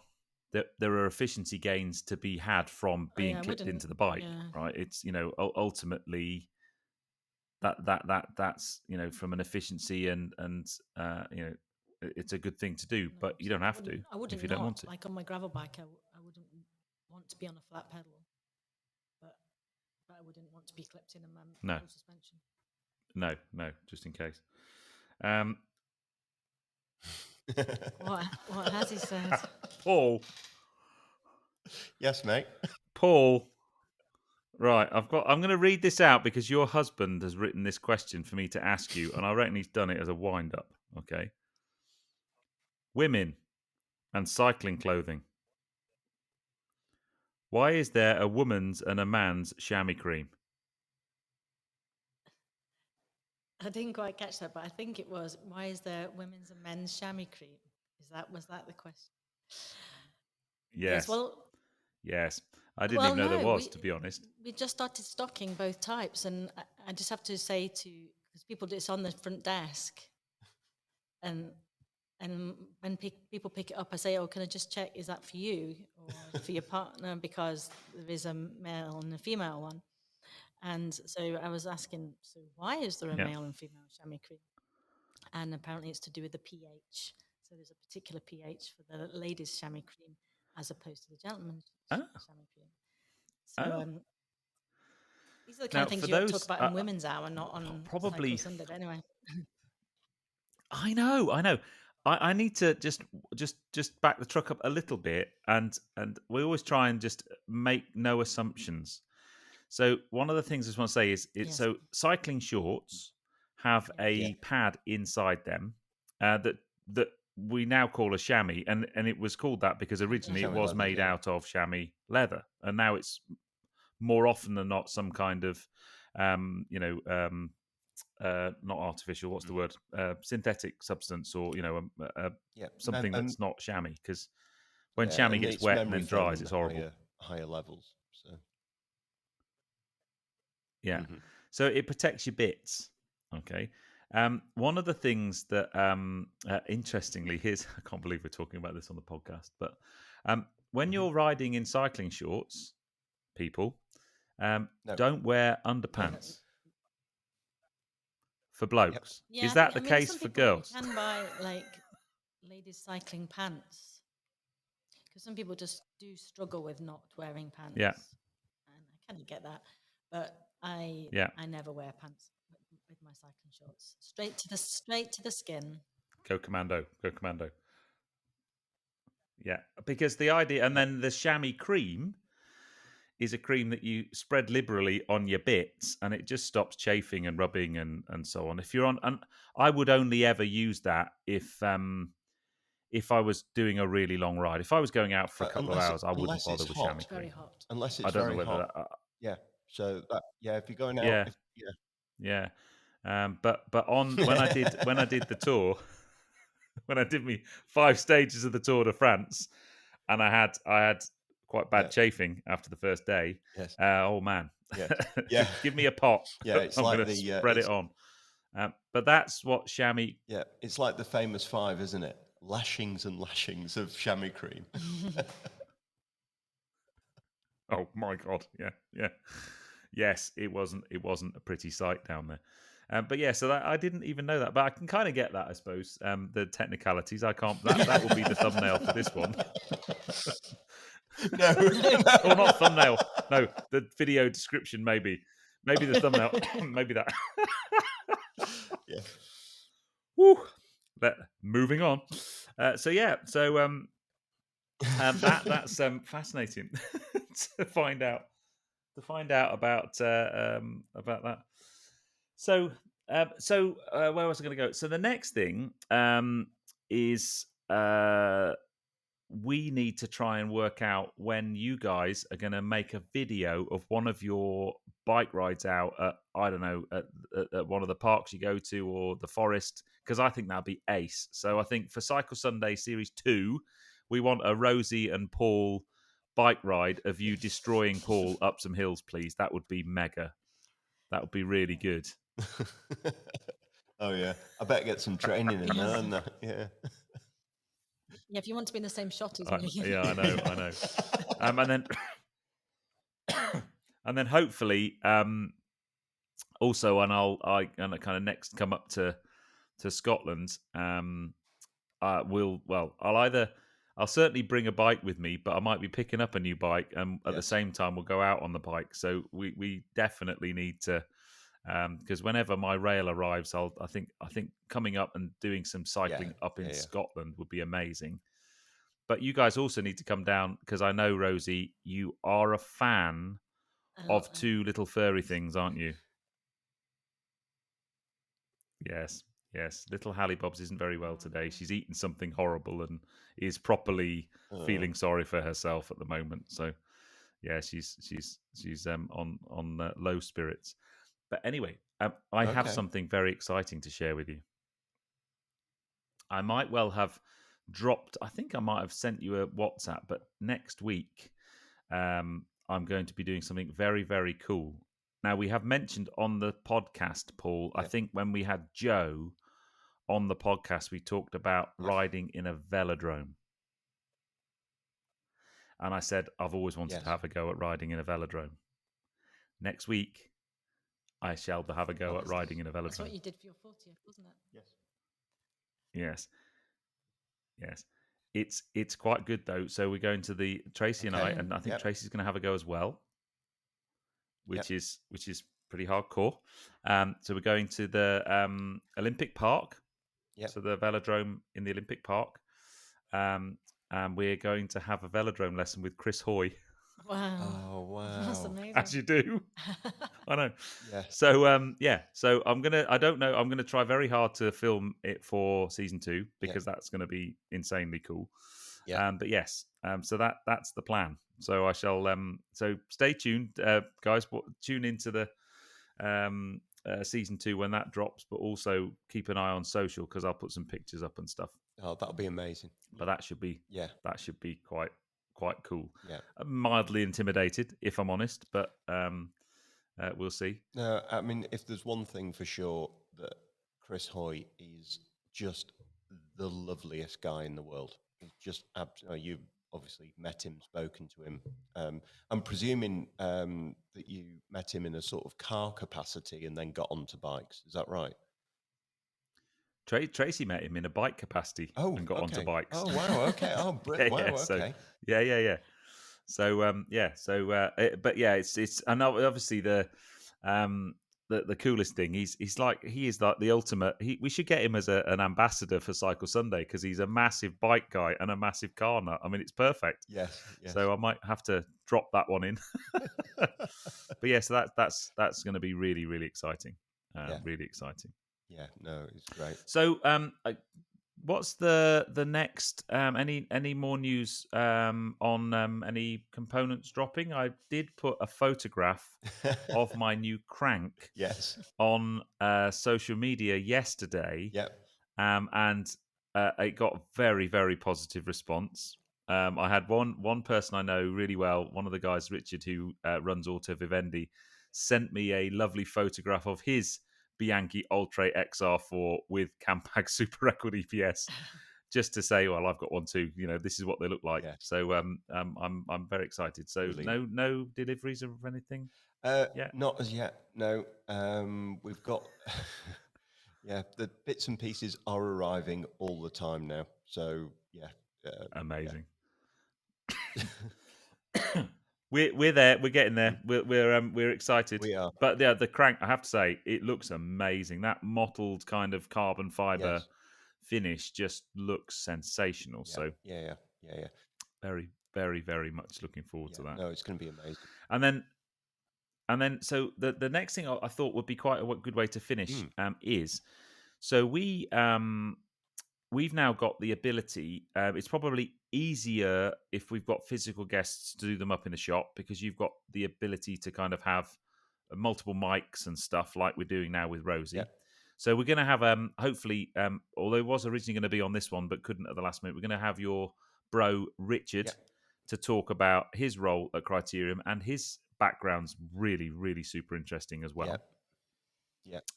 efficiency gains to be had from being clipped into the bike, right? It's ultimately that's from an efficiency and it's a good thing to do, but you don't have to if you don't want to. Like on my gravel bike, I wouldn't want to be on a flat pedal, but I wouldn't want to be clipped in a manual suspension. No, just in case. What has he said? Paul. Yes, mate. Paul. Right, I'm going to read this out because your husband has written this question for me to ask you, and I reckon he's done it as a wind-up. Okay. Women and cycling clothing. Why is there a woman's and a man's chamois cream? I didn't quite catch that, but I think it was, why is there women's and men's chamois cream? Was that the question? Yes. Yes. I didn't even know there was, to be honest. We just started stocking both types, and I just have to say because people do this on the front desk, and when people pick it up, I say, "Oh, can I just check? Is that for you or for your partner? Because there is a male and a female one." And so I was asking, so why is there a male and female chamois cream? And apparently it's to do with the pH. So there's a particular pH for the ladies' chamois cream as opposed to the gentleman's chamois cream. So these are the kind of things you talk about in Women's Hour, not on probably Cycle Sunday. But anyway, I know. I need to just back the truck up a little bit, and we always try and just make no assumptions. So one of the things I just want to say is so cycling shorts have a pad inside them that we now call a chamois, and it was called that because originally it was made out of chamois leather, and now it's more often than not some kind of not artificial, what's the word, synthetic substance, or something that's not chamois, because when chamois gets wet and then dries, it's horrible. Higher levels. So so it protects your bits. Okay. One of the things that interestingly, I can't believe we're talking about this on the podcast, but when you're riding in cycling shorts, people don't wear underpants for blokes. Is that the case for girls? You can buy like ladies' cycling pants, because some people just do struggle with not wearing pants. Yeah, and I kind of get that, but I never wear pants with my cycling shorts. Straight to the skin. Go commando. Yeah, because the idea, and then the chamois cream is a cream that you spread liberally on your bits, and it just stops chafing and rubbing and so on. If you're on, and I would only ever use that if I was doing a really long ride. If I was going out for a couple of hours, I wouldn't bother with chamois cream. Very hot. Unless it's very hot. So if you're going out, but on when I did the tour, when I did me 5 stages of the Tour de France, and I had quite bad chafing after the first day. Yes. Oh man. Give me a pot. It's I'm like going to spread it on. But that's what chamois. Yeah, it's like the famous 5, isn't it? Lashings and lashings of chamois cream. Oh my God! Yeah. Yes, it wasn't a pretty sight down there. But yeah, so I didn't even know that, but I can kind of get that, I suppose. The technicalities, I can't. That will be the thumbnail for this one. No, or not thumbnail. No, the video description, maybe the thumbnail, maybe that. Yeah. Woo. Moving on. That's fascinating to find out about that. So where was I going to go? So the next thing is we need to try and work out when you guys are going to make a video of one of your bike rides out at, I don't know, at one of the parks you go to or the forest, because I think that'd be ace. So I think for Cycle Sunday Series 2, we want a Rosie and Paul bike ride of you destroying Paul up some hills, please. That would be mega. That would be really good. Oh, yeah. I better get some training in there, and yeah. Yeah, if you want to be in the same shot as me. Yeah, I know. And then hopefully, also, and I kind of next come up to Scotland. I'll certainly bring a bike with me, but I might be picking up a new bike, and at the same time, we'll go out on the bike. So we definitely need to, because whenever my rail arrives, I think coming up and doing some cycling up in Scotland would be amazing. But you guys also need to come down, because I know, Rosie, you are a fan of two little furry things, aren't you? Yes. Little Hallie Bobs isn't very well today. She's eaten something horrible and is properly feeling sorry for herself at the moment. So, yeah, she's on low spirits. But anyway, I have something very exciting to share with you. I might well have dropped. I think I might have sent you a WhatsApp, but next week, I'm going to be doing something very, very cool. Now, we have mentioned on the podcast, Paul, I think when we had Joe on the podcast, we talked about riding in a velodrome. And I said, I've always wanted to have a go at riding in a velodrome. Next week, I shall have a go at riding in a velodrome. That's what you did for your 40th, wasn't it? Yes. It's quite good, though. So we're going to the Tracy and I think Tracy's going to have a go as well, which is pretty hardcore. So we're going to the Olympic Park. So the velodrome in the Olympic Park. And we're going to have a velodrome lesson with Chris Hoy. Wow. Oh, wow. That's amazing. As you do. I know. Yeah. So, So I'm going to try very hard to film it for season 2, because that's going to be insanely cool. Yeah. But yes, so that's the plan. So I shall, so stay tuned, guys, tune into the, season 2 when that drops, but also keep an eye on social, because I'll put some pictures up and stuff. Oh, that'll be amazing. But that should be quite cool. Yeah. I'm mildly intimidated, if I'm honest, but we'll see. No, I mean, if there's one thing for sure, that Chris Hoy is just the loveliest guy in the world. He's just you've obviously met him, spoken to him. I'm presuming that you met him in a sort of car capacity and then got onto bikes. Is that right? Tracy met him in a bike capacity and got onto bikes. Oh, wow. Okay. Oh, brilliant. Wow, okay. So, So, but yeah, it's and obviously the coolest thing. He is like the ultimate. We should get him as an ambassador for Cycle Sunday, because he's a massive bike guy and a massive car nut. I mean, it's perfect. Yes. So I might have to drop that one in. But yeah, so that's going to be really, really exciting. Really exciting. Yeah, no, it's great. So, what's the next? Any more news on any components dropping? I did put a photograph of my new crank on social media yesterday. And it got very, very positive response. I had one person I know really well. One of the guys, Richard, who runs Auto Vivendi, sent me a lovely photograph of his Bianchi Ultra XR4 with Campag Super Record EPS, just to say, well, I've got one too. This is what they look like. So I'm very excited. So no deliveries of anything. Not as yet. No, we've got. The bits and pieces are arriving all the time now. So amazing. We're there. We're getting there. We're excited. We are. But the crank, I have to say, it looks amazing. That mottled kind of carbon fiber finish just looks sensational. So very, very, very much looking forward to that. No, it's going to be amazing. And then, so the next thing I thought would be quite a good way to finish is, so we we've now got the ability. It's probably easier if we've got physical guests to do them up in the shop, because you've got the ability to kind of have multiple mics and stuff like we're doing now with Rosie. Yep. So we're going to have, hopefully, although it was originally going to be on this one but couldn't at the last minute, we're going to have your bro Richard Yep. to talk about his role at Criterium, and his background's really, really super interesting as well. Yep.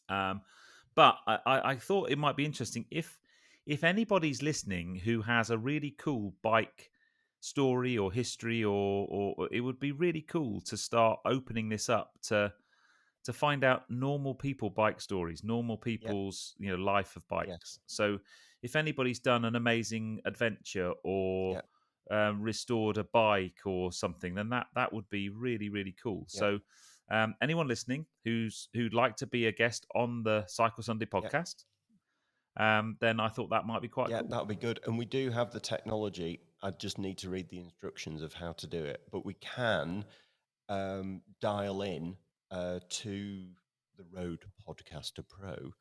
But I thought it might be interesting if anybody's listening who has a really cool bike story or history, or it would be really cool to start opening this up to find out normal people bike stories, normal people's life of bikes. Yes. So if anybody's done an amazing adventure or restored a bike or something, then that would be really, really cool. Yep. So anyone listening who'd like to be a guest on the Cycle Sunday podcast, then I thought that might be quite cool. That would be good. And we do have the technology. I just need to read the instructions of how to do it. But we can dial in to the Rode Podcaster Pro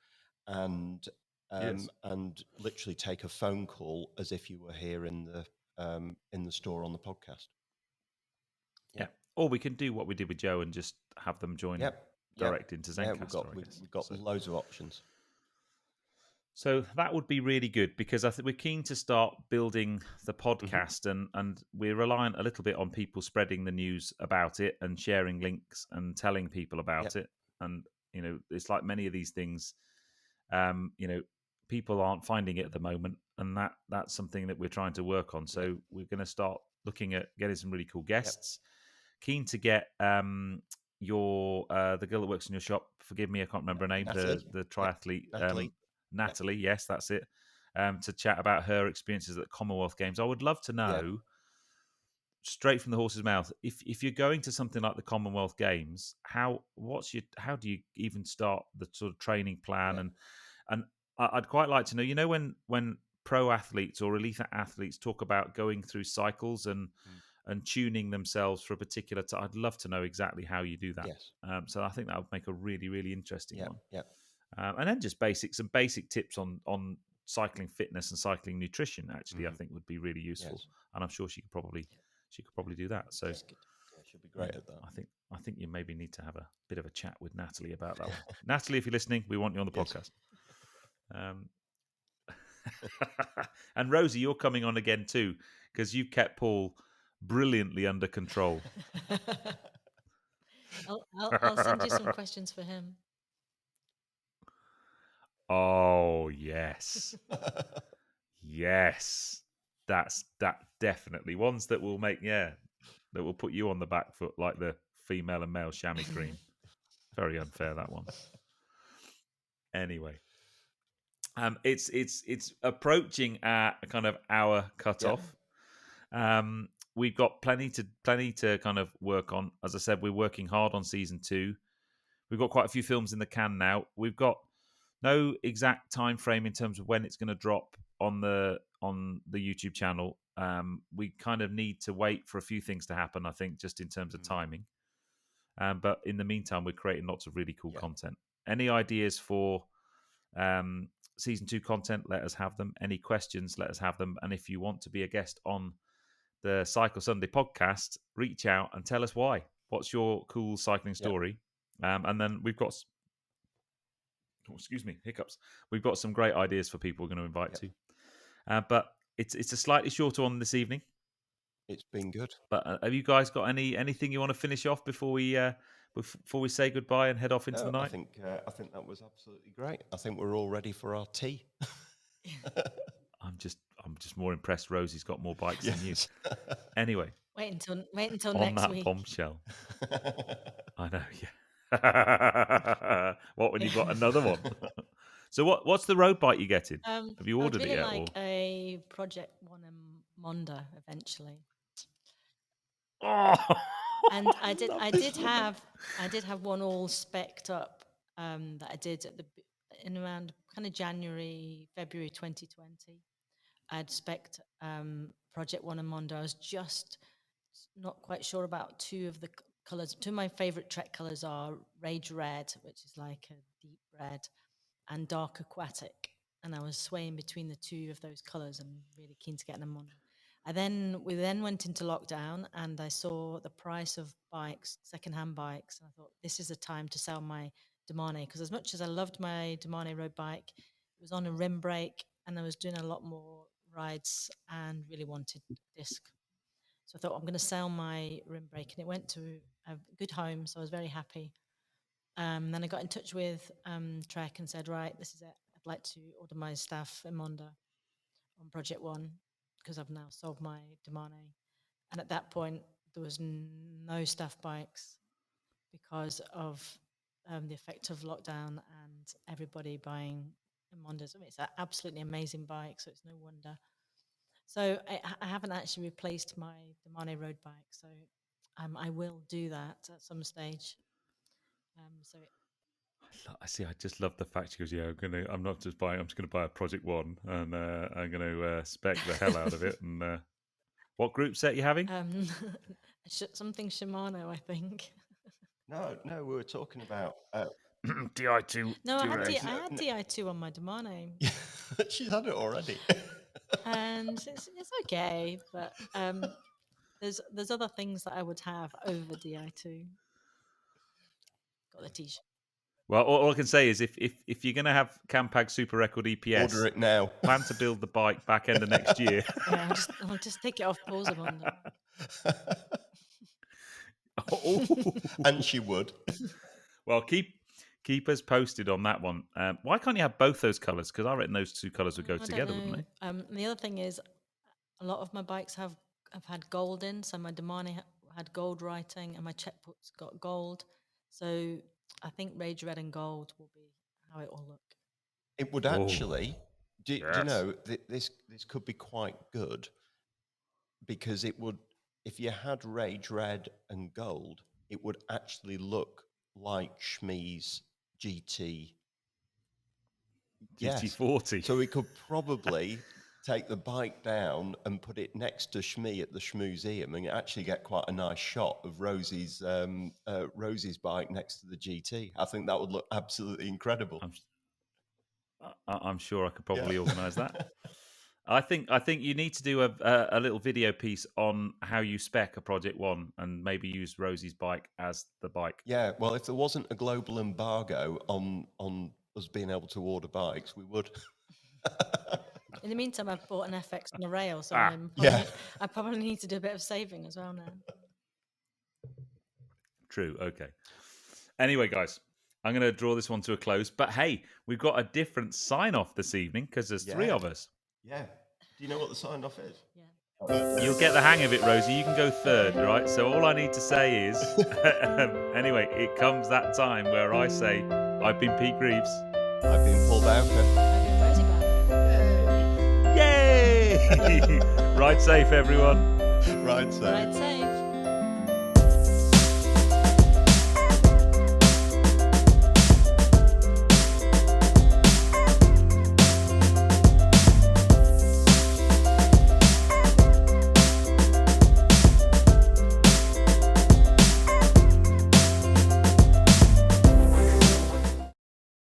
and and literally take a phone call as if you were here in the store on the podcast. Yeah. Or we can do what we did with Joe and just have them join direct into Zencaster. We've got loads of options. So that would be really good, because I think we're keen to start building the podcast, and we're reliant a little bit on people spreading the news about it and sharing links and telling people about it. And, it's like many of these things, people aren't finding it at the moment, and that's something that we're trying to work on. So we're going to start looking at getting some really cool guests. Keen to get your the girl that works in your shop, forgive me, I can't remember her name, the triathlete, Natalie, yes, that's it, to chat about her experiences at the Commonwealth Games. I would love to know, straight from the horse's mouth, if you're going to something like the Commonwealth Games, how do you even start the sort of training plan? And I'd quite like to know, when pro athletes or elite athletes talk about going through cycles and tuning themselves for a particular time, I'd love to know exactly how you do that. Yes. So I think that would make a really, really interesting one. Yeah. And then just some basic tips on cycling fitness and cycling nutrition, actually, I think would be really useful. Yes. And I'm sure she could probably do that. So she'll be great at that. I think you maybe need to have a bit of a chat with Natalie about that one. Natalie, if you're listening, we want you on the podcast. And Rosie, you're coming on again too, because you've kept Paul brilliantly under control. I'll send you some questions for him. Oh, yes. Yes. That definitely. Ones that will that will put you on the back foot like the female and male chamois cream. Very unfair, that one. Anyway. It's approaching our kind of hour cutoff. We've got plenty to kind of work on. As I said, we're working hard on season 2. We've got quite a few films in the can now. We've got no exact time frame in terms of when it's going to drop on the YouTube channel. We kind of need to wait for a few things to happen, I think, just in terms of timing. But in the meantime, we're creating lots of really cool content. Any ideas for season 2 content, let us have them. Any questions, let us have them. And if you want to be a guest on the Cycle Sunday podcast, reach out and tell us why. What's your cool cycling story? And then we've got, hiccups. We've got some great ideas for people we're going to invite to. But it's a slightly shorter one this evening. It's been good. But have you guys got anything you want to finish off before we say goodbye and head off into the night? I think that was absolutely great. I think we're all ready for our tea. I'm just more impressed. Rosie's got more bikes than you. Anyway, wait until next week. On that bombshell. I know. Yeah. What when you got another one? So what's the road bike you're getting? Have you ordered it yet? I'd really like a Project One and Monda eventually. Oh. And I did have one all specced up that I did in around kind of January, February 2020. I'd specced Project One and Monda. I was just not quite sure about two of the colours. Two of my favourite Trek colours are Rage Red, which is like a deep red, and Dark Aquatic. and I was swaying between the two of those colours and really keen to get them on. We then went into lockdown, and I saw the price of bikes, secondhand bikes, and I thought this is a time to sell my Domane, because as much as I loved my Domane road bike, it was on a rim brake, and I was doing a lot more rides and really wanted a disc. So I thought I'm going to sell my rim brake, and it went to a good home, so I was very happy. Then I got in touch with Trek and said, right, this is it. I'd like to order my staff in Monda on Project One, because I've now sold my Domane. And at that point, there was no staff bikes because of the effect of lockdown and everybody buying Mondas. I mean, it's an absolutely amazing bike, so it's no wonder. So I haven't actually replaced my Domane road bike, so I will do that at some stage. I see. I just love the fact she goes, "Yeah, I'm not just buying. I'm just going to buy a Project One, and I'm going to spec the hell out of it." And what group set are you having? Something Shimano, I think. No, we were talking about Di2. No, I had Di2 on my Domane. She's had it already. And it's okay, but there's other things that I would have over Di2. Got the t-shirt. Well, all I can say is if you're going to have Campag Super Record EPS, order it now. Plan to build the bike back end of next year. Yeah, I'll just take it off pause of Honda. And she would. Well, keep us posted on that one. Why can't you have both those colours? Because I reckon those two colours would go together, wouldn't they? The other thing is, a lot of my bikes have had gold in. So my Domane had gold writing, and my checkbook's got gold. So I think Rage Red and Gold will be how it will look. It would actually. Do you know this could be quite good, because it would, if you had Rage Red and Gold, it would actually look like Shmee's GT. GT40. Yes. So we could probably take the bike down and put it next to Shmee at the Schmuseum and actually get quite a nice shot of Rosie's bike next to the GT. I think that would look absolutely incredible. I'm sure I could probably organise that. I think you need to do a little video piece on how you spec a Project One and maybe use Rosie's bike as the bike. Yeah, well, if there wasn't a global embargo on us being able to order bikes, we would. In the meantime, I've bought an FX on a rail, so I probably need to do a bit of saving as well now. True, okay. Anyway, guys, I'm going to draw this one to a close. But hey, we've got a different sign-off this evening because there's three of us. Yeah. Do you know what the sign-off is? Yeah. You'll get the hang of it, Rosie. You can go third, right? So all I need to say is, anyway, it comes that time where I say, I've been Pete Greaves. I've been Paul Bowker. I've been Rosie Bowker. Yay! Ride safe, everyone. Ride safe. Ride safe.